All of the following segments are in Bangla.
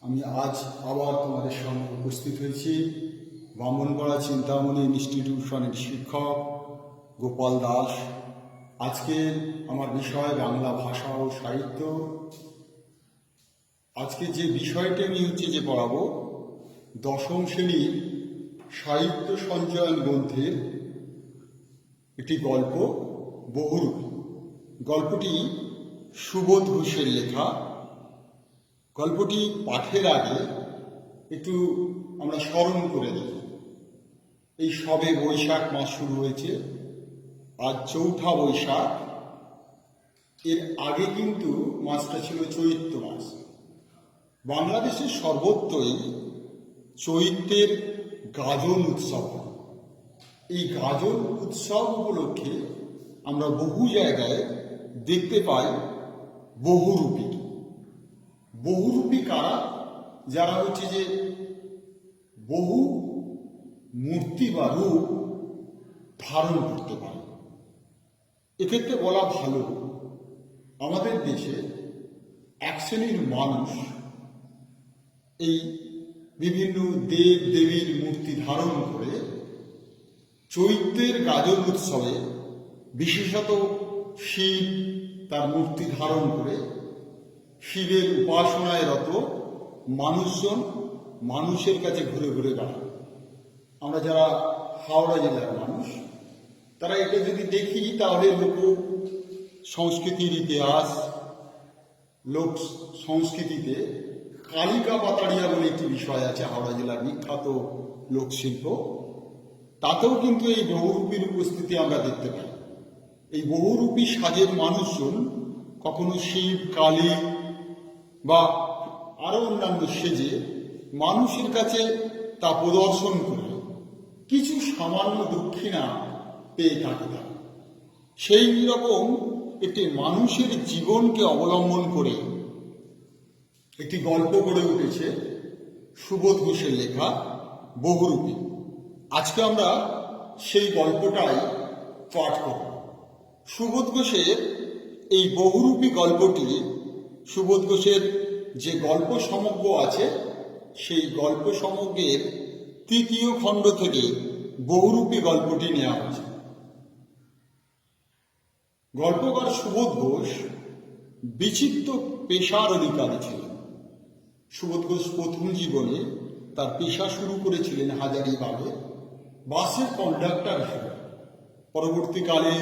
আমি আজ আবার তোমাদের সামনে উপস্থিত হয়েছি। ব্রাহ্মণপাড়া চিন্তামণি ইনস্টিটিউশনের শিক্ষক গোপাল দাস। আজকে আমার বিষয় বাংলা ভাষা ও সাহিত্য। আজকে যে বিষয়টা আমি যে পড়াবো, দশম শ্রেণীর সাহিত্য সঞ্চয়ন গ্রন্থের একটি গল্প বহুরূপী। গল্পটি সুবোধ ঘোষের লেখা। গল্পটি পাঠের আগে একটু আমরা স্মরণ করে নিই। এই সবে বৈশাখ মাস শুরু হয়েছে, আজ চৌঠা বৈশাখ। এর আগে কিন্তু মাসটা ছিল চৈত্র মাস। বাংলাদেশের সর্বত্রই চৈত্রের গাজন উৎসব। এই গাজন উৎসব উপলক্ষে আমরা বহু জায়গায় দেখতে পাই বহুরূপী। বহুরূপী কারা? যারা হচ্ছে যে বহু মূর্তি বা রূপ ধারণ করতে পারে। এক্ষেত্রে বলা ভালো, আমাদের দেশে এক শ্রেণীর মানুষ এই বিভিন্ন দেব দেবীর মূর্তি ধারণ করে চৈত্রের গাজন উৎসবে, বিশেষত শিব তার মূর্তি ধারণ করে শিবের উপাসনায় রত মানুষজন মানুষের কাছে ঘুরে ঘুরে বেড়ায়। আমরা যারা হাওড়া জেলার মানুষ, তারা এটা যদি দেখি তাহলে লোক সংস্কৃতির ইতিহাস, লোক সংস্কৃতিতে কালিকা পাতাড়িয়া বলে একটি বিষয় আছে, হাওড়া জেলার বিখ্যাত লোকশিল্প। তাতেও কিন্তু এই বহুরূপীর উপস্থিতি আমরা দেখতে পাই। এই বহুরূপী সাজের মানুষজন কখনো শিব, কালী বা আরো অন্যান্য সেজে মানুষের কাছে তা প্রদর্শন করে কিছু সামান্য দক্ষিণা পেয়ে থাকে। সেই রকম একটি মানুষের জীবনকে অবলম্বন করে একটি গল্প গড়ে উঠেছে সুবোধ ঘোষের লেখা বহুরূপী। আজকে আমরা সেই গল্পটাই পাঠ করব। সুবোধ ঘোষের এই বহুরূপী গল্পটি, সুবোধ ঘোষের যে গল্প সমগ্র আছে, সেই গল্প সমগ্রের তৃতীয় খণ্ড থেকে বহুরূপী গল্পটি নেওয়া হয়েছে। গল্পকার সুবোধ ঘোষ বিচিত্র পেশার অধিকারী ছিলেন। সুবোধ ঘোষ প্রথম জীবনে তার পেশা শুরু করেছিলেন হাজারীবাগে বাসের কন্ডাক্টর হিসেবে। পরবর্তীকালে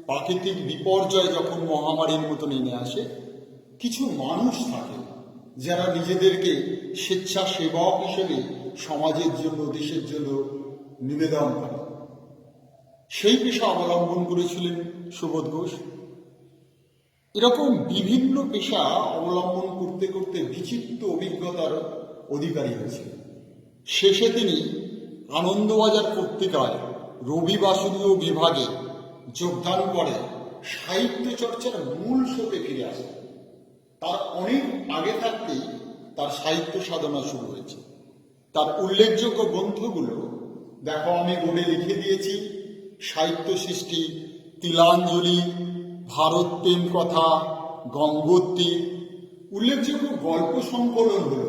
প্রাকৃতিক বিপর্যয় যখন মহামারীর মতো নেমে আসে, কিছু মানুষ থাকে যারা নিজেদেরকে স্বেচ্ছাসেবক হিসেবে সমাজের জন্য, দেশের জন্য নিবেদন করে। সেই পেশা অবলম্বন করেছিলেন সুবোধ ঘোষ। এরকম বিভিন্ন পেশা অবলম্বন করতে করতে বিচিত্র অভিজ্ঞতার অধিকারী হয়েছিলেন। শেষে তিনি আনন্দবাজার পত্রিকায় রবিবাসরীয় বিভাগে যোগদান করে সাহিত্য চর্চার মূল স্রোতে ফিরে আসেন। তার অনেক আগে থাকতেই তার সাহিত্য সাধনা শুরু হয়েছে। তার উল্লেখযোগ্য গ্রন্থগুলো দেখো, আমি বোর্ডে লিখে দিয়েছি। সাহিত্য সৃষ্টি, তিলাঞ্জলি, ভারত প্রেম কথা, গঙ্গোত্রী। উল্লেখযোগ্য গল্প সংকলন হল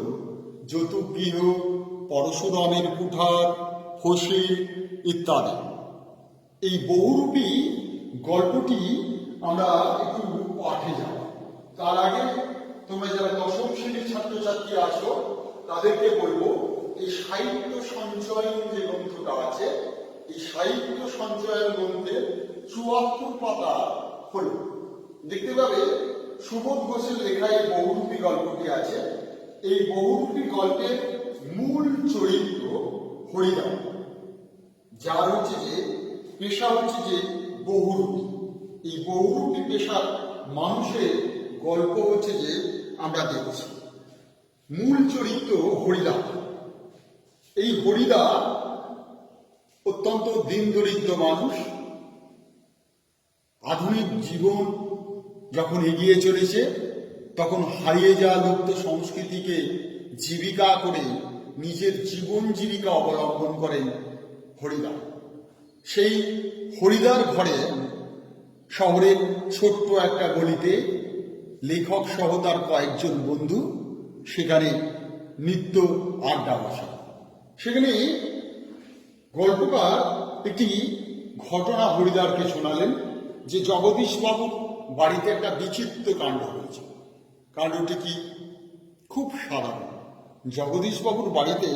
যতুগৃহ, পরশুরামের কুঠার, ফসিল ইত্যাদি। এই বহুরূপী গল্পটি আমরা একটু পাঠে যাব। তার আগে তোমরা যারা দশম শ্রেণীর ছাত্রছাত্রী আছো, তাদেরকে বলবো, এই সাহিত্য সঞ্চয়ন যে গ্রন্থটা আছে, এই সাহিত্য সঞ্চয়ন গ্রন্থের ৭৪ পাতা হল। দেখতে পাবে সুবোধ ঘোষের লেখা এই বহুরূপী গল্পটি আছে। এই বহুরূপী গল্পের মূল চরিত্র হরিরাম, যার হচ্ছে যে পেশা হচ্ছে যে বহুরূপী। এই বহুরূপী পেশার মানুষের গল্প হচ্ছে যে আমরা দেখছি। মূল চরিত্র হরিদা। এই হরিদা অত্যন্ত দিন দরিদ্র মানুষ। আধুনিক জীবন যখন এগিয়ে চলেছে, তখন হারিয়ে যাওয়া লুপ্ত সংস্কৃতিকে জীবিকা করে নিজের জীবন জীবিকা অবলম্বন করেন হরিদা। সেই হরিদার ঘরে, শহরের ছোট্ট একটা গলিতে, লেখক সহ তার কয়েকজন বন্ধু সেখানে নিত্য আড্ডা বসা। সেখানে গল্পকার একটি ঘটনা হরিদারকে শোনালেন যে জগদীশবাবুর বাড়িতে একটা বিচিত্র কাণ্ড হয়েছে। কাণ্ডটি কি? খুব সাধারণ। জগদীশবাবুর বাড়িতে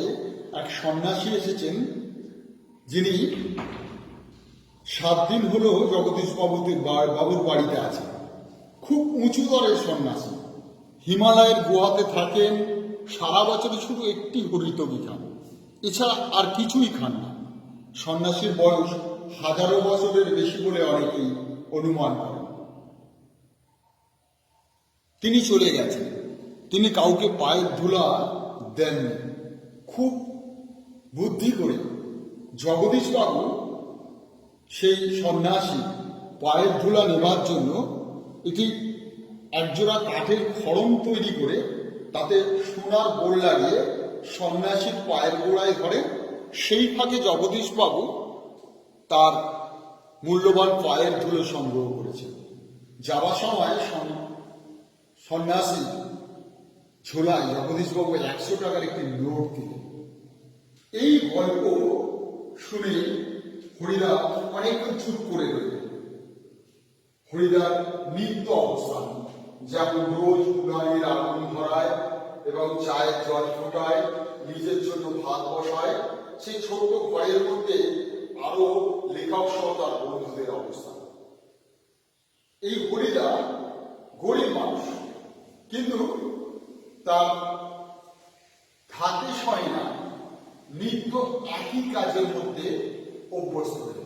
এক সন্ন্যাসী এসেছেন, যিনি 7 দিন হলো বাবুর বাড়িতে আছেন। খুব উঁচু দরের সন্ন্যাসী, হিমালয়ের গুহাতে থাকেন, সারা বছরে শুধু একটি হরিতকি খান, এছাড়া আর কিছুই খান না। সন্ন্যাসীর বয়স 1000 বছরের বেশি বলে অনেকেই অনুমান করেন। তিনি চলে গেছেন, তিনি কাউকে পায়ের ধুলা দেননি। খুব বুদ্ধি করে জগদীশবাবু সেই সন্ন্যাসী পায়ের ধুলা নেবার জন্য এটি একজোড়া কাঠের খড়ম তৈরি করে তাতে সোনার বোল লাগিয়ে সন্ন্যাসীর পায়ের গোড়ায় ধরে। সেই ফাঁকে জগদীশবাবু তার মূল্যবান পায়ের ধুলো সংগ্রহ করেছেন। যাবার সময় সন্ন্যাসী ঝোলায় জগদীশবাবু 100 টাকার একটি নোট দিলেন। এই গল্প শুনে হরিদা অনেকক্ষণ চুপ করে রইলেন। হরিদার নিত্য অবস্থান, যেমন রোজ উনানের আগুন ধরায় এবং চায়ের জল ফোটায়, নিজের জন্য ভাত বসায়, সেই ছোট্ট ঘরের মধ্যে আরো লেখক সহ তার বন্ধুদের অবস্থান। এই হরিদা গরিব মানুষ, কিন্তু তার ধাতে সয় না, নিত্য একই কাজের মধ্যে অভ্যস্ত হয়ে।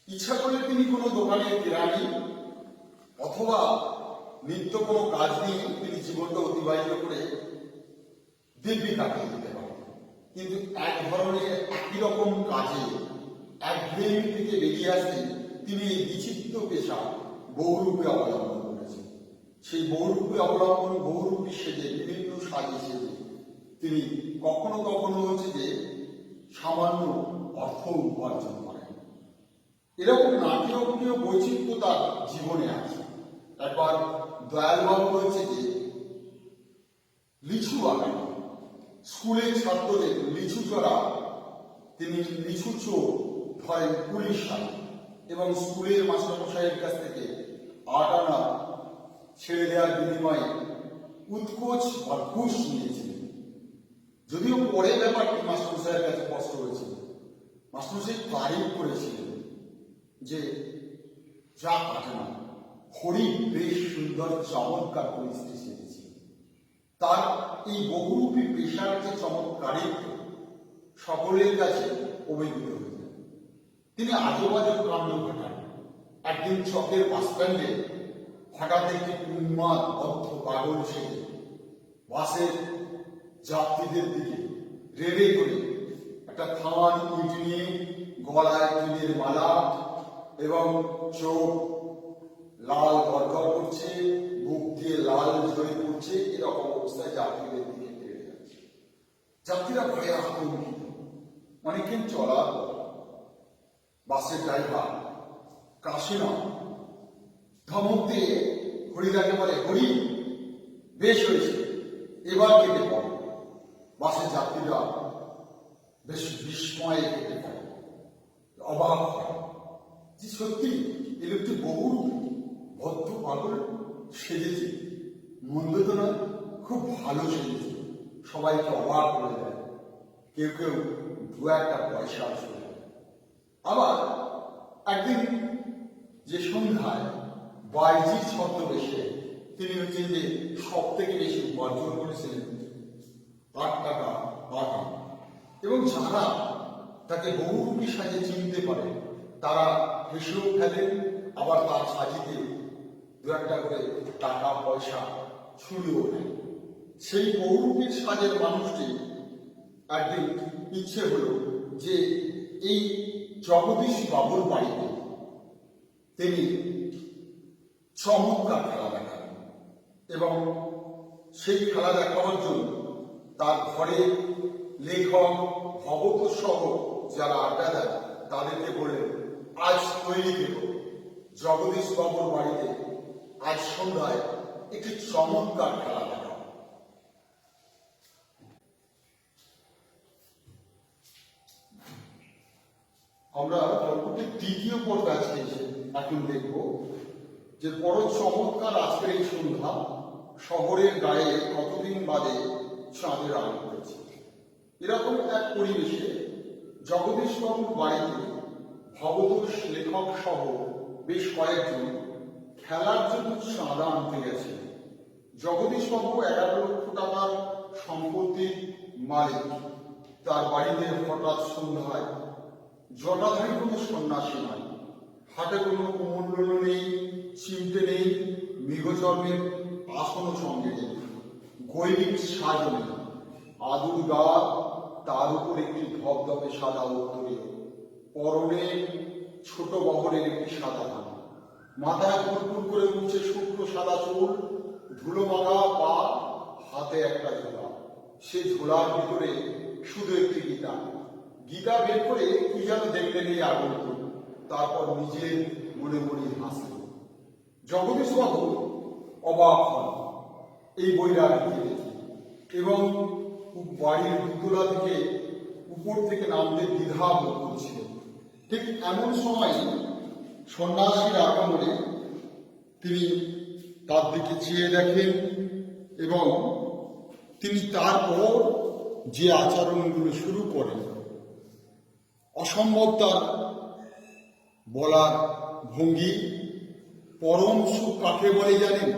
ইচ্ছা করলে তিনি কোনো দোকানের কেরানি অথবা নিত্য কোনো কাজ নিয়ে তিনি জীবনটা অতিবাহিত করে দিব্যি কাটিয়ে দিতে পারেন। কিন্তু এক ধরনের একই রকম কাজে একঘেয়েমি থেকে বেরিয়ে আসতে তিনি এই বিচিত্র পেশা বহুরূপে অবলম্বন করেছেন। সেই বহুরূপে অবলম্বন, বহুরূপী সেজে, বিভিন্ন সাজে সেজে তিনি কখনো কখনো হচ্ছে যে সামান্য অর্থ উপার্জন করেন। এরকম নাটকীয় বৈচিত্র্য তার জীবনে আছে। একবার দয়ালবাবু হচ্ছে যে লিচু বাগান, স্কুলের ছাত্রদের লিচু চড়া তিনি লিচু চোর ধরেন পুলিশ সাহেব এবং স্কুলের মাস্টারমশাইয়ের কাছ থেকে 8 আনা ছেড়ে দেওয়ার বিনিময়ে উৎকোচ বা ঘুষ নিয়েছিলেন। যদিও পরে ব্যাপারটি মাস্টারমশাইয়ের কাছে কষ্ট হয়েছিল। মাস্টারমশাই তারিফ করেছিলেন যে যা ঘটনা, হরি বেশ সুন্দর চমৎকার পরিস্থিতি সেরেছে। তার এই বহুরূপী পেশার যে চমৎকারিত্ব সকলের কাছে অভিভূত হয়েছে। তিনি আজেবাজে কাণ্ড ঘটান। একদিন চকের বাসস্ট্যান্ডে হঠাৎ একটি উন্মাদ অর্থ পাগল সেজে বাসের যাত্রীদের দিকে রেড়ে করে একটা থান ইট নিয়ে, গলায় তিলের মালা এবং চোখ লাল গড়গড় করছে, মুখ দিয়ে লাল ঝরে পড়ছে, এরকম অবস্থায় যাত্রীদের দিকে তেড়ে যাচ্ছে। যাত্রীরা ভয়ে আতঙ্কিত। অনেকক্ষণ চলার পর বাসের ড্রাইভার কাশিনা ধমক দিয়ে হরিদাকে বলে, হরি বেশ হয়েছে, এবার কেটে পড়ে। বাসের যাত্রীরা বেশ বিস্ময়ে কেটে পড়ে, অবাক হয় যে সত্যি এ লোকটি বহুরূপী ভদ্র পাগল সেজেছে, মন্দ তো নয়, খুব ভালো সেজেছে। সবাইকে অবাক করে দেয়, কেউ কেউ 2-1 পয়সা আসবে। আবার একদিন যে সন্ধ্যায় বাইজির ছদ্মবেশে তিনি হচ্ছেন যে সব থেকে বেশি উপার্জন করেছিলেন 8 টাকা পাঠান, এবং যারা তাকে বহুরূপী সাজে চিনতে পারে তারা হেসেও ফেলেন, আবার তার সাজিতে 2-1 করে টাকা পয়সা ছুড়েও নেয়। সেই বহুরূপীর সাজের মানুষটি একদিন ইচ্ছে হলো যে এই জগদীশ বাবুর বাড়িতে তিনি চমৎকার খেলা দেখাবেন, এবং সেই খেলা দেখাবার জন্য তার ঘরে লেখক ভগত সহ যারা আড্ডা দেয় তাদেরকে বললেন, আজ তৈরি থেকো, জগদীশ বাবুর বাড়িতে আজ সন্ধ্যায় একটি চমৎকার খেলা দেখাবো। আমরা গল্পটির তৃতীয় পর্বে আজকে এখন দেখব যে বড় চমৎকার আজকের এই সন্ধ্যা শহরের গায়ে কতদিন বাদে চাঁদের আলো করেছে। এরকম এক পরিবেশে জগদীশবাবুর বাড়িতে ভবতোষ লেখক সহ বেশ কয়েকজন খেলার জন্য চাঁদা আনতে গেছে। জগদীশবাবু 11 লক্ষ টাকার সম্পত্তির মালিক। তার বাড়িতে হঠাৎ সন্ধ্যায় জটাধারী কোনো সন্ন্যাসী নয়, হাতে কোনো কুমণ্ডল নেই, চিমটে নেই, মৃগচর্মের আসনও সঙ্গে নেই, গৈরিক সাজ নেই, আদুর গা, তার উপর একটি ধবধবে সাদা উত্তরীয়, পরনে ছোট বহরের একটি সাদা ধান, মাথায় ফুরফুর করে উঠছে শুক্র সাদা চুল, ধুলো মাখা পা, হাতে একটা ঝোলা। সে ঝোলার ভিতরে শুধু একটি গীতা। গীতা বের করে কি যেন দেখলেন এই আগন্ত, তারপর নিজের মনে মনে হাসলেন। জগদীশবাবু অবাক হন এই বৈরাগীকে দেখে এবং বাড়ির দুতলা থেকে উপর থেকে নামতে দ্বিধা বোধ করছিলেন। ঠিক এমন সময় সন্ন্যাসীর আগমনে তিনি তার দিকে চেয়ে দেখেন এবং তিনি তারপর যে আচরণগুলো শুরু করেন, অসম্ভব তার বলার ভঙ্গি। পরম সুখ কাকে বলে জানেন?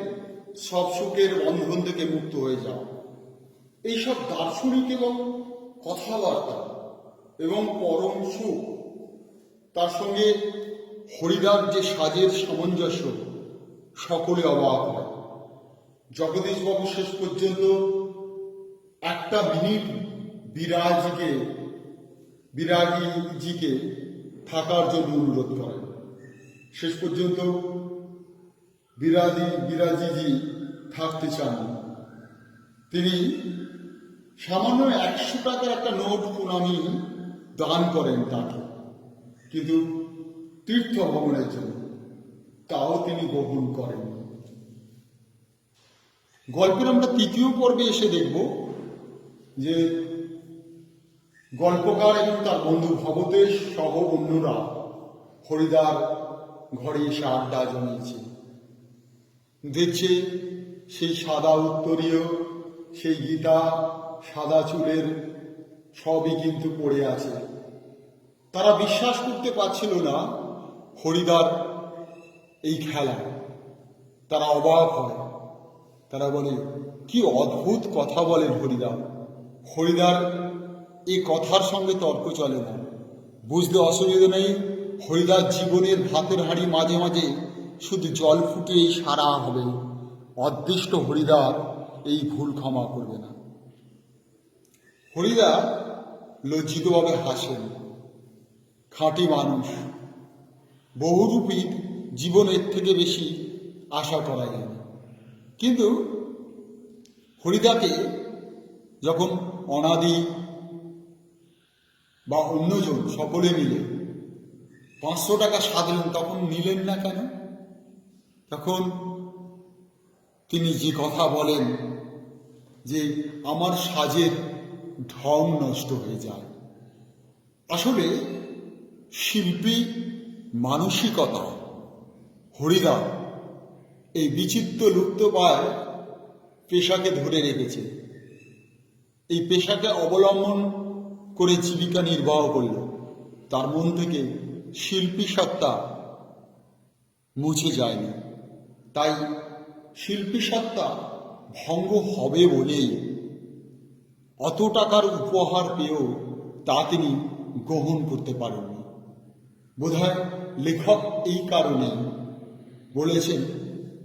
সব সুখের বন্ধন থেকে মুক্ত হয়ে যাওয়া। এইসব দার্শনিক এবং কথাবার্তা এবং পরম সুখ, তার সঙ্গে হরিদার যে সাজের সামঞ্জস্য, সকলে অবাক হয়। জগদীশবাবু শেষ পর্যন্ত একটা মিনিট বিরাগীজিকে থাকার জন্য অনুরোধ করেন। শেষ পর্যন্ত বিরাজিজি থাকতে চান। তিনি সামান্য 100 টাকার একটা নোট প্রণামী দান করেন তাকে, কিন্তু তীর্থ ভ্রমণের জন্য, তাও তিনি গ্রহণ করেন। গল্পের আমরা তৃতীয় পর্বে এসে দেখব যে গল্পকার এবং তার বন্ধু ভবতোষ সহ অন্যরা হরিদার ঘরে এসে আড্ডা জমিয়েছে। দেখছে সেই সাদা উত্তরীয়, সেই গীতা, সাদা চুলের সবই কিন্তু পড়ে আছে। তারা বিশ্বাস করতে পারছিল না হরিদার এই খেলা। তারা অবাক হয়। তারা বলে, কি অদ্ভুত কথা বলেন হরিদার। হরিদার এই কথার সঙ্গে তর্ক চলে না। বুঝতে অসুবিধা নেই, হরিদার জীবনের ভাতের হাঁড়ি মাঝে মাঝে শুধু জল ফুটিয়েই সারা হবে। অদৃষ্ট হরিদার এই ভুল ক্ষমা করবে না। হরিদার লজ্জিতভাবে হাসেন। খাঁটি মানুষ, বহুরূপী জীবনের থেকে বেশি আশা করা যায় না। কিন্তু হরিদাকে যখন অনাদি বা অন্যজন সকলে মিলে 500 টাকা সাধলেন, তখন নিলেন না কেন? তখন তিনি যে কথা বলেন যে আমার সাজের ঢং নষ্ট হয়ে যায়। আসলে শিল্পী মানসিকতা হরিদা এই বিচিত্র লুপ্তপ্রায় পেশাকে ধরে রেখেছে। এই পেশাকে অবলম্বন করে জীবিকা নির্বাহ করল। তার মন থেকে শিল্পী সত্তা মুছে যায়নি। তাই শিল্পী সত্তা ভঙ্গ হবে বলেই অত টাকার উপহার পেয়েও তা তিনি গ্রহণ করতে পারেননি। বোধহয় লেখক এই কারণে বলেছেন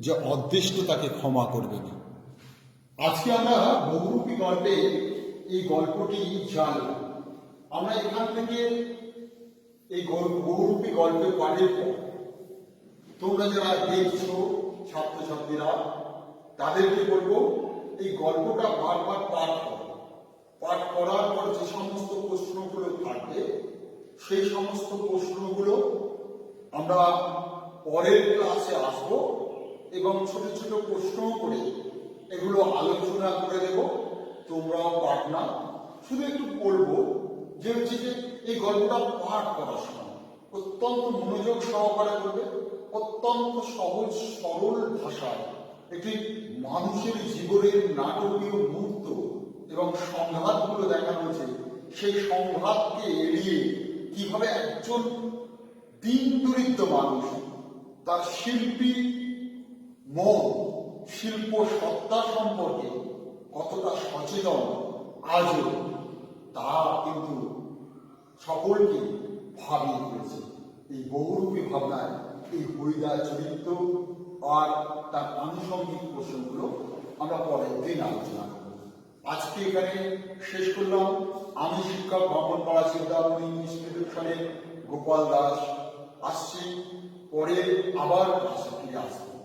যে অদৃষ্ট তাকে ক্ষমা করবে না। আজকে আমরা বহুরূপী গল্পে এই গল্পটি জানলাম। আমরা এখান থেকে এই বহুরূপী গল্পের পাঠের পর তোমরা যারা দেখছো ছাত্রছাত্রীরা, তাদেরকে বলবো এই গল্পটা বারবার পাঠ করো। পাঠ করার পর যে সমস্ত প্রশ্নগুলো থাকবে সেই সমস্ত প্রশ্নগুলো আমরা পরের ক্লাসে আসবো এবং ছোট ছোট প্রশ্ন করে এগুলো আলোচনা করে দেব। তোমরাও পাঠ না, শুধু একটু বলবো যে হচ্ছে যে এই গল্পটা পাঠ করার সময় অত্যন্ত মনোযোগ সহকারে করবে, অত্যন্ত সহজ সরল ভাষায় একটি মানুষের জীবনের নাটকীয় মুহূর্ত এবং সংঘাতগুলো দেখানো হয়েছে। সেই সংঘাতকে এড়িয়ে কিভাবে একজন দিন দরিদ্র মানুষ তার শিল্পী মন, শিল্প সত্তা সম্পর্কে কতটা সচেতন আজও, তা কিন্তু সকলকে ভাবিয়ে তুলেছে। এই বহুরূপী ভাবনায় এই হরিদার চরিত্র আর তার আনুষঙ্গিক প্রশ্নগুলো আমরা পরের দিন আলোচনা করব। আজকে এখানে শেষ করলাম। আমি শিক্ষক ব্রাহ্মণপাড়া চিন্তামণি ইংলিশ মিডিয়ামের গোপাল দাস। আসছি পরে, আবার ফিরে আসবো।